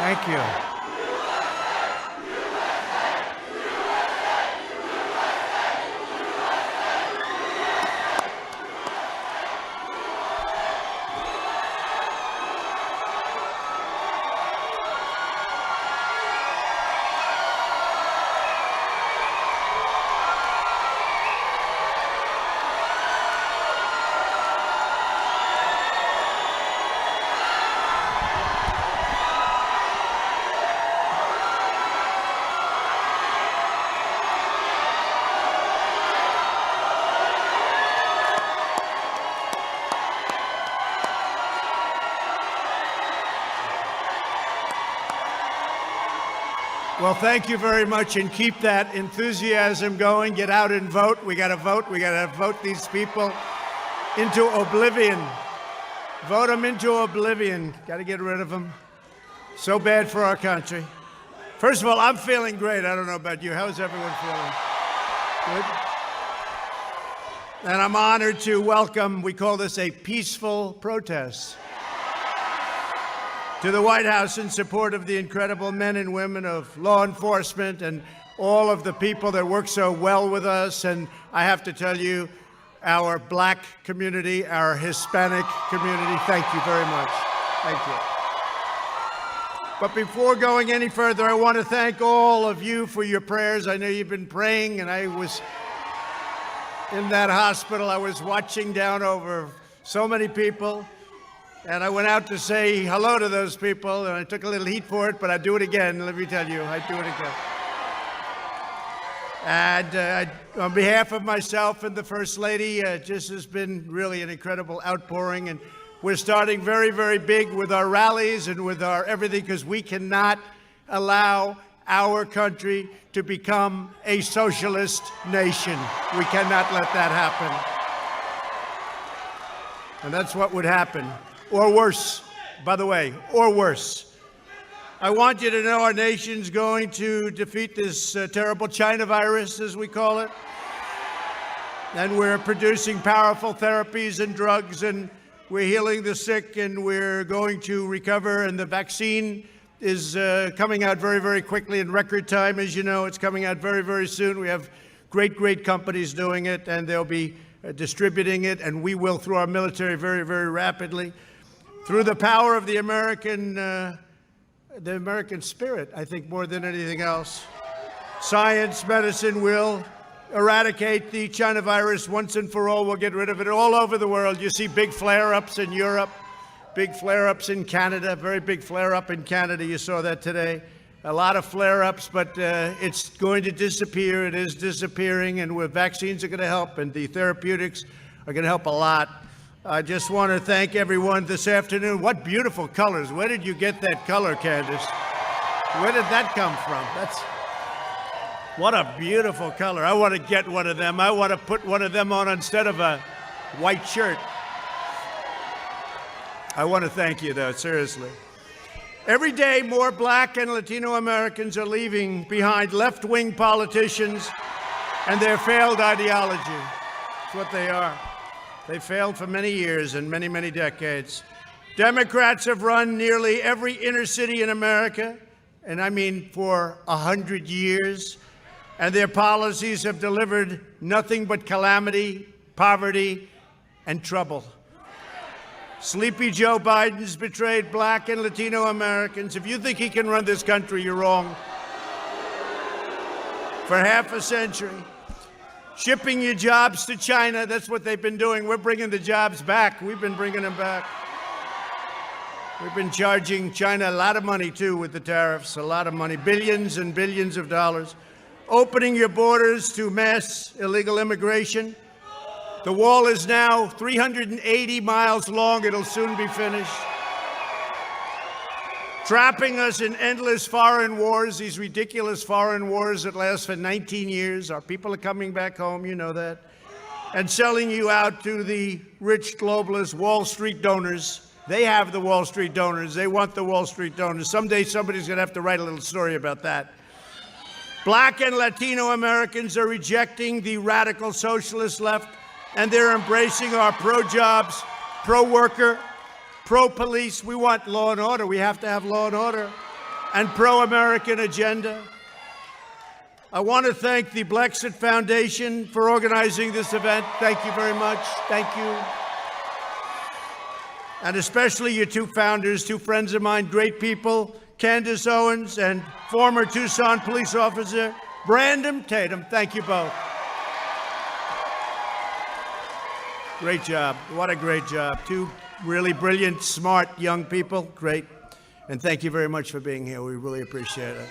Thank you. Well, thank you very much, and keep that enthusiasm going. Get out and vote. We got to vote. We got to vote these people into oblivion. Vote them into oblivion. Got to get rid of them. So bad for our country. First of all, I'm feeling great. I don't know about you. How's everyone feeling? Good? And I'm honored to welcome, we call this a peaceful protest, to the White House in support of the incredible men and women of law enforcement and all of the people that work so well with us. And I have to tell you, our Black community, our Hispanic community, thank you very much. Thank you. But before going any further, I want to thank all of you for your prayers. I know you've been praying, and I was in that hospital. I was watching down over so many people. And I went out to say hello to those people, and I took a little heat for it, but I'd do it again. Let me tell you, I'd do it again. And on behalf of myself and the First Lady, just has been really an incredible outpouring. And we're starting very, very big with our rallies and with our everything, because we cannot allow our country to become a socialist nation. We cannot let that happen. And that's what would happen. Or worse, by the way, or worse. I want you to know our nation's going to defeat this terrible China virus, as we call it. And we're producing powerful therapies and drugs, and we're healing the sick, and we're going to recover. And the vaccine is coming out very, very quickly in record time. As you know, it's coming out very, very soon. We have great, great companies doing it, and they'll be distributing it, and we will through our military very, very rapidly. Through the power of the American spirit, I think, more than anything else. Science, medicine will eradicate the China virus once and for all. We'll get rid of it all over the world. You see big flare-ups in Europe, big flare-ups in Canada, very big flare-up in Canada. You saw that today. A lot of flare-ups, but it's going to disappear. It is disappearing, and vaccines are going to help, and the therapeutics are going to help a lot. I just want to thank everyone this afternoon. What beautiful colors. Where did you get that color, Candace? Where did that come from? What a beautiful color. I want to get one of them. I want to put one of them on instead of a white shirt. I want to thank you, though, seriously. Every day, more Black and Latino Americans are leaving behind left-wing politicians and their failed ideology. That's what they are. They failed for many years and many, many decades. Democrats have run nearly every inner city in America, and I mean for 100 years, and their policies have delivered nothing but calamity, poverty, and trouble. Sleepy Joe Biden's betrayed Black and Latino Americans. If you think he can run this country, you're wrong. For half a century. Shipping your jobs to China, that's what they've been doing. We're bringing the jobs back. We've been bringing them back. We've been charging China a lot of money, too, with the tariffs, a lot of money, billions and billions of dollars. Opening your borders to mass illegal immigration. The wall is now 380 miles long. It'll soon be finished. Trapping us in endless foreign wars, these ridiculous foreign wars that last for 19 years. Our people are coming back home, you know that. And selling you out to the rich globalist Wall Street donors. They have the Wall Street donors. They want the Wall Street donors. Someday somebody's going to have to write a little story about that. Black and Latino Americans are rejecting the radical socialist left, and they're embracing our pro-jobs, pro-worker, pro-police. We want law and order. We have to have law and order. and pro-American agenda. I want to thank the Blexit Foundation for organizing this event. Thank you very much. Thank you. And especially your two founders, two friends of mine, great people, Candace Owens and former Tucson police officer Brandon Tatum. Thank you both. Great job. What a great job. Two really brilliant, smart young people. Great. And thank you very much for being here. We really appreciate it.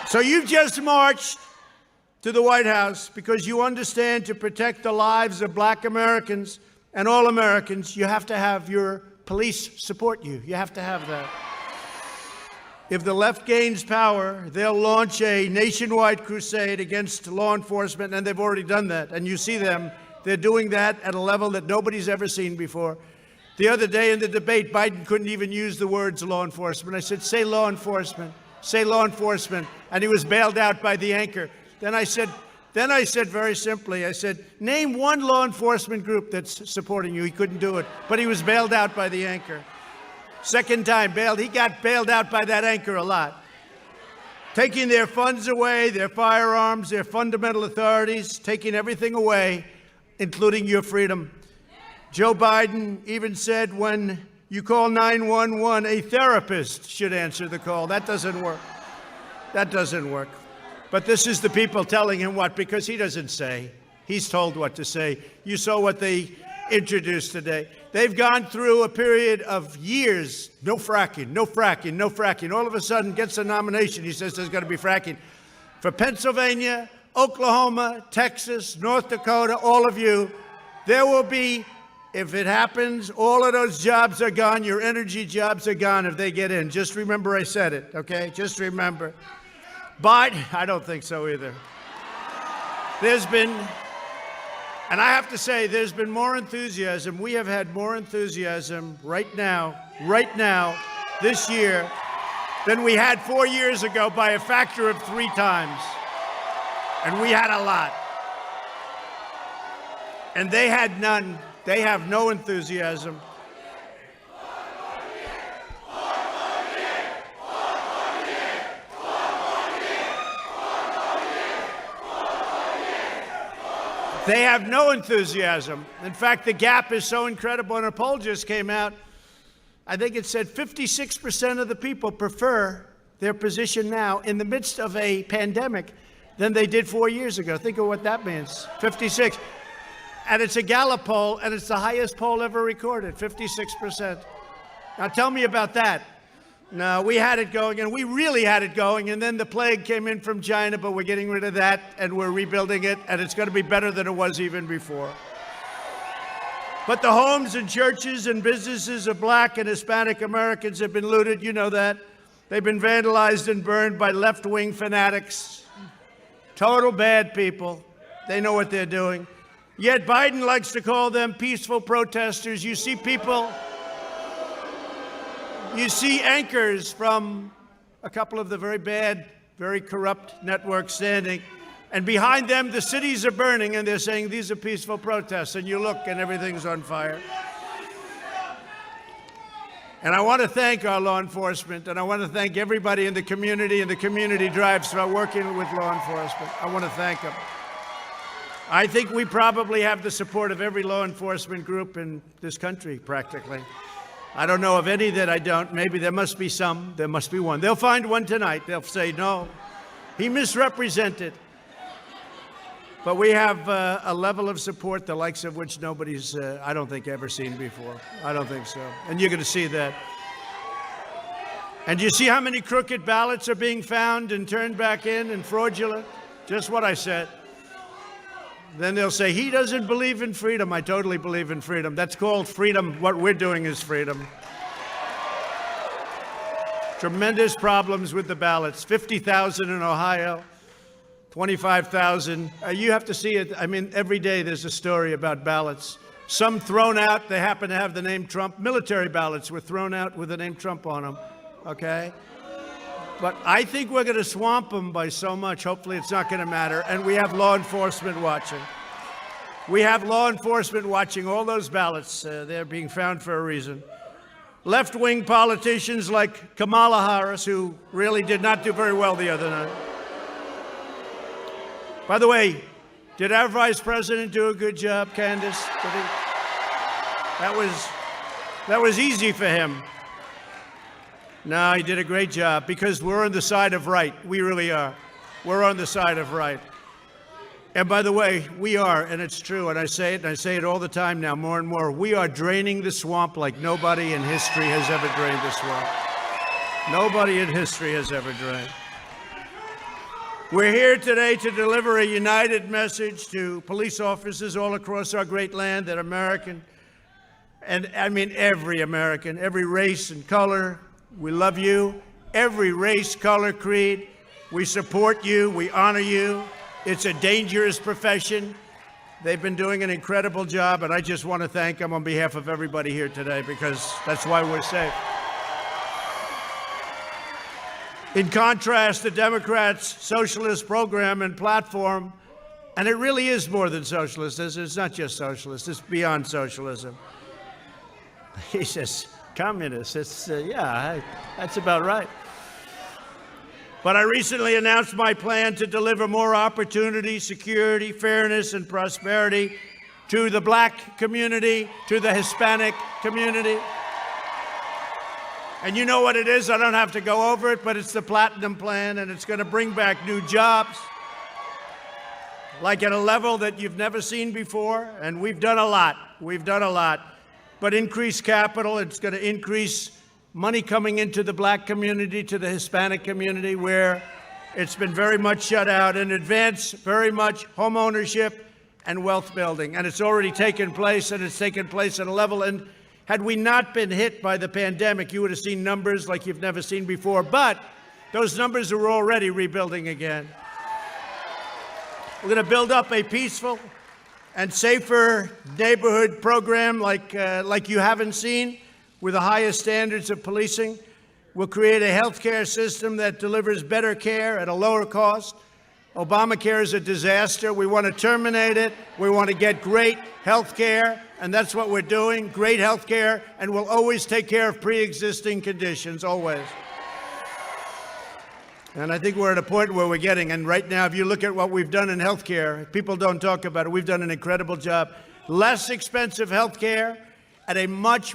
So you've just marched to the White House because you understand to protect the lives of Black Americans and all Americans, you have to have your police support you. You have to have that. If the left gains power, they'll launch a nationwide crusade against law enforcement, and they've already done that. And you see them. They're doing that at a level that nobody's ever seen before. The other day in the debate, Biden couldn't even use the words law enforcement. I said, say law enforcement. Say law enforcement. And he was bailed out by the anchor. Then I said very simply, I said, name one law enforcement group that's supporting you. He couldn't do it, but he was bailed out by the anchor. Second time bailed. He got bailed out by that anchor a lot. Taking their funds away, their firearms, their fundamental authorities, taking everything away, including your freedom. Joe Biden even said when you call 911, a therapist should answer the call. That doesn't work. That doesn't work. But this is the people telling him what, because he doesn't say. He's told what to say. You saw what they introduced today. They've gone through a period of years, no fracking, no fracking, no fracking. All of a sudden gets a nomination. He says there's going to be fracking. For Pennsylvania, Oklahoma, Texas, North Dakota, all of you, there will be, if it happens, all of those jobs are gone. Your energy jobs are gone if they get in. Just remember I said it, okay? Just remember. But I don't think so either. There's been, and I have to say, there's been more enthusiasm. We have had more enthusiasm right now, this year, than we had 4 years ago by a factor of 3 times. And we had a lot. And they had none. They have no enthusiasm. They have no enthusiasm. In fact, the gap is so incredible, and a poll just came out. I think it said 56% of the people prefer their position now in the midst of a pandemic than they did 4 years ago. Think of what that means, 56. And it's a Gallup poll, and it's the highest poll ever recorded, 56%. Now tell me about that. No, we had it going, and we really had it going, and then the plague came in from China, but we're getting rid of that, and we're rebuilding it, and it's going to be better than it was even before. But the homes and churches and businesses of Black and Hispanic Americans have been looted. You know that. They've been vandalized and burned by left-wing fanatics, total bad people. They know what they're doing. Yet Biden likes to call them peaceful protesters. You see people... You see anchors from a couple of the very bad, very corrupt networks standing, and behind them the cities are burning, and they're saying these are peaceful protests, and you look and everything's on fire. And I want to thank our law enforcement, and I want to thank everybody in the community and the community drives for working with law enforcement. I want to thank them. I think we probably have the support of every law enforcement group in this country, practically. I don't know of any that I don't. Maybe there must be some. There must be one. They'll find one tonight. They'll say, no, he misrepresented. But we have a level of support, the likes of which nobody's, I don't think, ever seen before. I don't think so. And you're going to see that. And you see how many crooked ballots are being found and turned back in and fraudulent? Just what I said. Then they'll say, he doesn't believe in freedom. I totally believe in freedom. That's called freedom. What we're doing is freedom. Tremendous problems with the ballots. 50,000 in Ohio, 25,000. You have to see it. I mean, every day there's a story about ballots. Some thrown out. They happen to have the name Trump. Military ballots were thrown out with the name Trump on them. Okay? But I think we're going to swamp them by so much. Hopefully it's not going to matter. And we have law enforcement watching. We have law enforcement watching all those ballots. They're being found for a reason. left-wing politicians like Kamala Harris, who really did not do very well the other night. By the way, did our vice president do a good job, Candace? That was easy for him. No, he did a great job because we're on the side of right. We really are. We're on the side of right. And by the way, we are, and it's true, and I say it all the time now, more and more, we are draining the swamp like nobody in history has ever drained the swamp. Nobody in history has ever drained. We're here today to deliver a united message to police officers all across our great land that American, and I mean every American, every race and color, we love you. Every race, color, creed, we support you, we honor you. It's a dangerous profession. They've been doing an incredible job, and I just want to thank them on behalf of everybody here today because that's why we're safe. In contrast, the Democrats' socialist program and platform, and it really is more than socialist. It's not just socialist. It's beyond socialism. He says communist. That's about right. But I recently announced my plan to deliver more opportunity, security, fairness, and prosperity to the black community, to the Hispanic community. And you know what it is? I don't have to go over it, but it's the Platinum Plan, and it's going to bring back new jobs, like at a level that you've never seen before. And we've done a lot. We've done a lot. But increase capital, it's going to increase money coming into the black community, to the Hispanic community, where it's been very much shut out, and advance very much home ownership and wealth building. And it's already taken place, and it's taken place at a level. And had we not been hit by the pandemic, you would have seen numbers like you've never seen before. But those numbers are already rebuilding again. We're going to build up a peaceful and safer neighborhood program like you haven't seen, with the highest standards of policing. We'll create a healthcare system that delivers better care at a lower cost. Obamacare is a disaster. We want to terminate it. We want to get great healthcare, and that's what we're doing, great healthcare, and we'll always take care of pre-existing conditions, always. And I think we're at a point where we're getting, and right now, if you look at what we've done in healthcare, people don't talk about it. We've done an incredible job. Less expensive healthcare at a much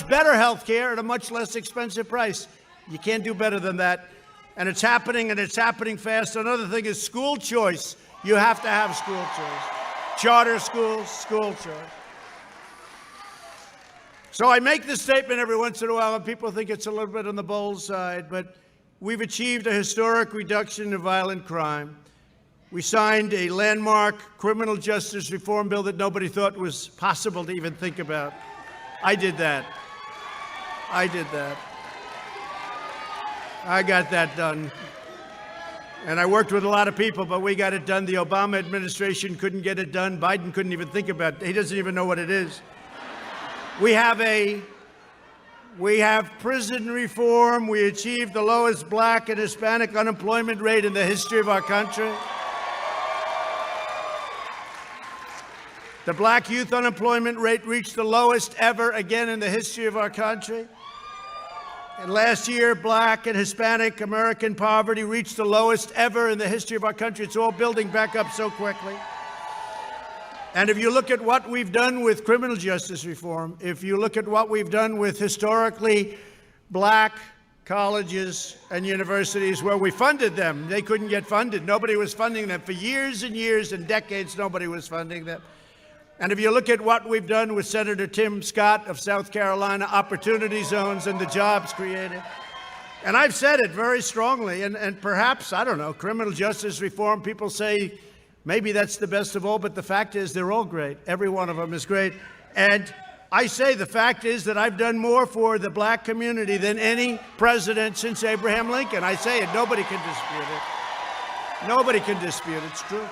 better health care at a much less expensive price. You can't do better than that. And it's happening, and it's happening fast. Another thing is school choice. You have to have school choice. Charter schools, school choice. So I make this statement every once in a while, and people think it's a little bit on the bold side, but we've achieved a historic reduction in violent crime. We signed a landmark criminal justice reform bill that nobody thought was possible to even think about. I did that. I got that done. And I worked with a lot of people, but we got it done. The Obama administration couldn't get it done. Biden couldn't even think about it. He doesn't even know what it is. We have prison reform. We achieved the lowest black and Hispanic unemployment rate in the history of our country. The black youth unemployment rate reached the lowest ever again in the history of our country. And last year, black and Hispanic American poverty reached the lowest ever in the history of our country. It's all building back up so quickly. And if you look at what we've done with criminal justice reform, if you look at what we've done with historically black colleges and universities where we funded them, they couldn't get funded. Nobody was funding them. For years and years and decades, nobody was funding them. And if you look at what we've done with Senator Tim Scott of South Carolina, opportunity zones and the jobs created. And I've said it very strongly, and perhaps, I don't know, criminal justice reform, people say maybe that's the best of all, but the fact is they're all great. Every one of them is great. And I say the fact is that I've done more for the black community than any president since Abraham Lincoln. I say it, nobody can dispute it. Nobody can dispute it, it's true.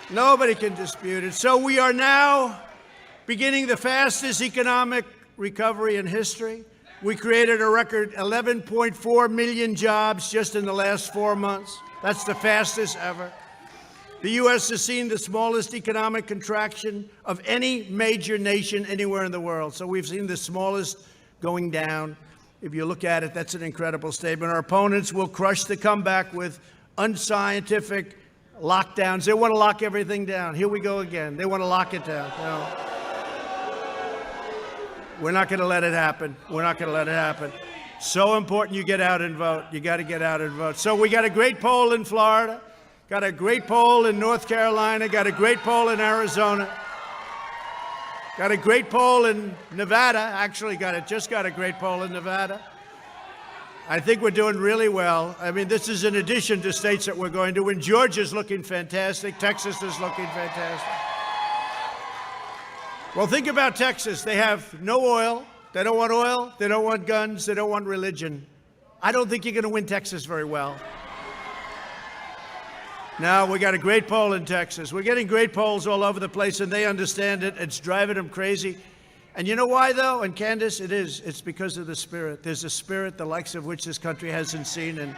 Nobody can dispute it. So we are now beginning the fastest economic recovery in history. We created a record 11.4 million jobs just in the last 4 months. That's the fastest ever. The U.S. has seen the smallest economic contraction of any major nation anywhere in the world. So we've seen the smallest going down. If you look at it, that's an incredible statement. Our opponents will crush the comeback with unscientific lockdowns. They want to lock everything down. Here we go again. They want to lock it down. No. We're not going to let it happen. We're not going to let it happen. So important you get out and vote. You got to get out and vote. So we got a great poll in Florida. Got a great poll in North Carolina, got a great poll in Arizona, got a great poll in Nevada, actually just got a great poll in Nevada. I think we're doing really well. I mean, this is in addition to states that we're going to win. Georgia's looking fantastic. Texas is looking fantastic. Well, think about Texas. They have no oil. They don't want oil. They don't want guns. They don't want religion. I don't think you're going to win Texas very well. Now, we got a great poll in Texas. We're getting great polls all over the place, and they understand it. It's driving them crazy. And you know why, though? And Candace, it's because of the spirit. There's a spirit the likes of which this country hasn't seen in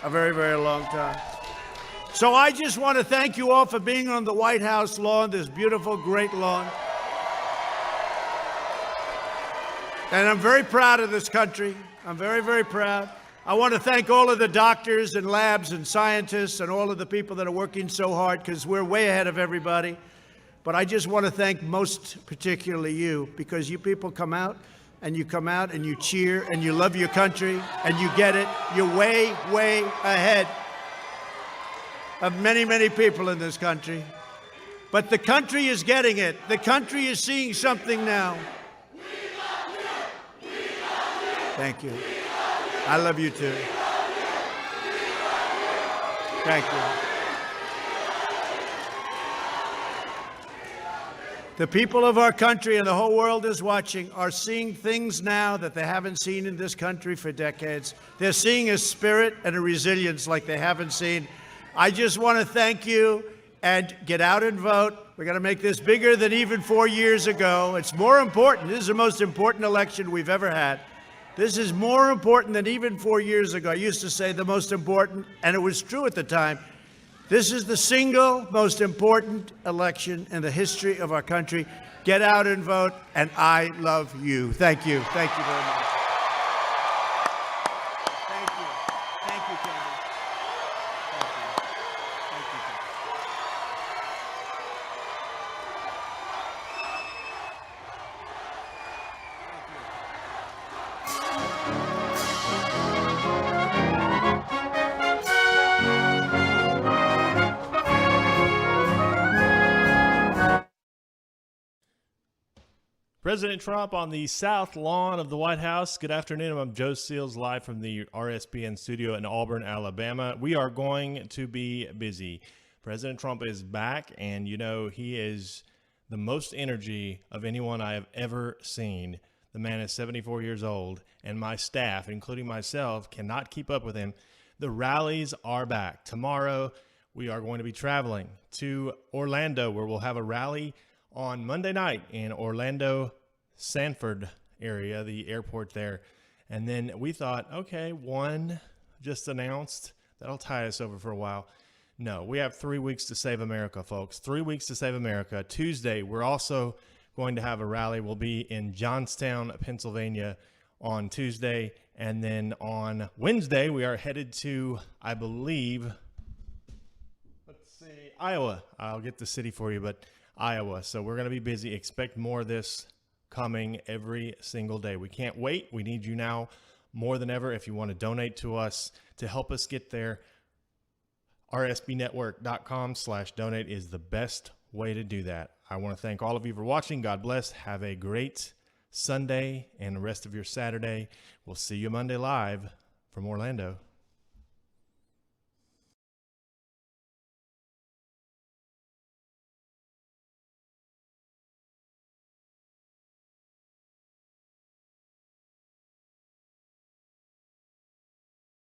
a very, very long time. So I just want to thank you all for being on the White House lawn, this beautiful, great lawn. And I'm very proud of this country. I'm very, very proud. I want to thank all of the doctors and labs and scientists and all of the people that are working so hard, because we're way ahead of everybody. But I just want to thank most particularly you, because you people come out and you cheer and you love your country and you get it. You're way, way ahead of many, many people in this country. But the country is getting it. The country is seeing something now. Thank you. I love you too. Thank you. The people of our country and the whole world is watching are seeing things now that they haven't seen in this country for decades. They're seeing a spirit and a resilience like they haven't seen. I just want to thank you and get out and vote. We're going to make this bigger than even 4 years ago. It's more important. This is the most important election we've ever had. This is more important than even 4 years ago. I used to say the most important, and it was true at the time. This is the single most important election in the history of our country. Get out and vote, and I love you. Thank you. Thank you very much. Thank you. Thank you, Kevin. Thank you. Thank you, Kevin. President Trump on the south lawn of the White House. Good afternoon. I'm Joe Seals, live from the RSBN studio in Auburn, Alabama. We are going to be busy. President Trump is back, and you know, he is the most energy of anyone I have ever seen. The man is 74 years old, and my staff, including myself, cannot keep up with him. The rallies are back. Tomorrow, we are going to be traveling to Orlando, where we'll have a rally on Monday night in Orlando, Sanford area, the airport there. And then we thought, okay, one just announced. That'll tie us over for a while. No, we have 3 weeks to save America, folks. 3 weeks to save America. Tuesday, we're also going to have a rally. We'll be in Johnstown, Pennsylvania on Tuesday. And then on Wednesday, we are headed to, I believe, Iowa. I'll get the city for you, but Iowa. So we're going to be busy. Expect more of this coming every single day. We can't wait. We need you now more than ever. If you want to donate to us to help us get there, rsbnetwork.com/donate is the best way to do that. I want to thank all of you for watching. God bless. Have a great Sunday and the rest of your Saturday. We'll see you Monday live from Orlando.